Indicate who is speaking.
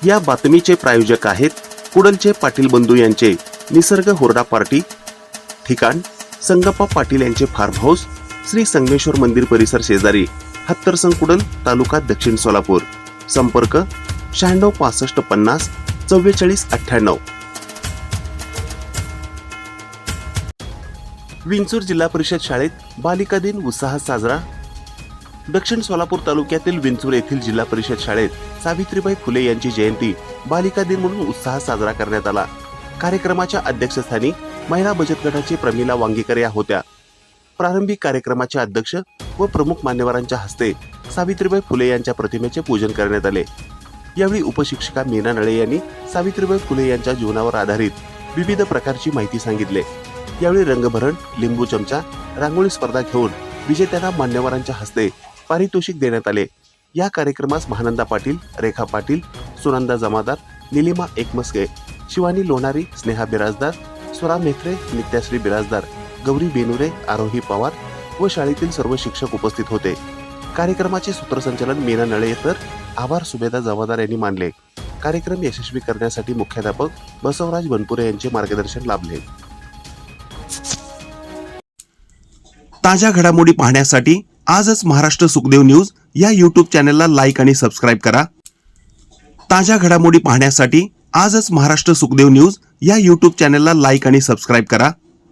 Speaker 1: या बातमीचे प्रायोजक आहेत कुडलचे पाटील बंधू यांचे निसर्ग हुरडा पार्टी। ठिकाण संगप्पा पाटील यांचे फार्म हाऊस, श्री संगमेश्वर मंदिर परिसर शेजारी, हत्तरसंग कुडल, तालुका दक्षिण सोलापूर। संपर्क 96 65 50 44 98। विंचूर जिल्हा परिषद शाळेत बालिका दिन उत्साहात साजरा। दक्षिण सोलापूर तालुक्यातील विंचूर येथील जिल्हा परिषद शाळेत सावित्रीबाई फुले यांची जयंती बालिका दिन म्हणून उत्साहात साजरा करण्यात आला। कार्यक्रमाच्या अध्यक्षस्थानी महिला बचत गटाचे प्रमिला वांगीकर या होत्या। प्रारंभिक कार्यक्रमाचे अध्यक्ष व प्रमुख मान्यवरांच्या हस्ते सावित्रीबाई फुले यांच्या प्रतिमेचे पूजन करण्यात आले। यावेळी उपशिक्षिका मीना नळे यांनी सावित्रीबाई फुले यांच्या जीवनावर आधारित विविध प्रकारची माहिती सांगितली। यावेळी रंगभरण, लिंबू चमचा, रांगोळी स्पर्धा घेऊन विजेत्यांना मान्यवरांच्या हस्ते पारितोषिक देण्यात आले। या कार्यक्रमास महानंदा पाटील, रेखा पाटील, सुनंदा जमादार, निलिमा एकमस्के, शिवानी लोणारी, स्नेहा बिराजदार, स्वरा मेत्रे, नित्याश्री बिराजदार, गौरी बेनुरे, आरोही पवार व शाळेतील सर्व शिक्षक उपस्थित होते। कार्यक्रमाचे सूत्रसंचालन मीना नळे तर आभार सुभेदार जमादार यांनी मानले। कार्यक्रम यशस्वी करण्यासाठी मुख्याध्यापक बसवराज बनपुरे यांचे मार्गदर्शन लाभले। ताज्या घडामोडी पाहण्यासाठी आजच महाराष्ट्र सुखदेव न्यूज या यूट्यूब चॅनलला लाईक आणि सबस्क्राईब करा। ताज्या घडामोडी पाहण्यासाठी आजच महाराष्ट्र सुखदेव न्यूज या यूट्यूब चॅनलला लाईक आणि सबस्क्राईब करा।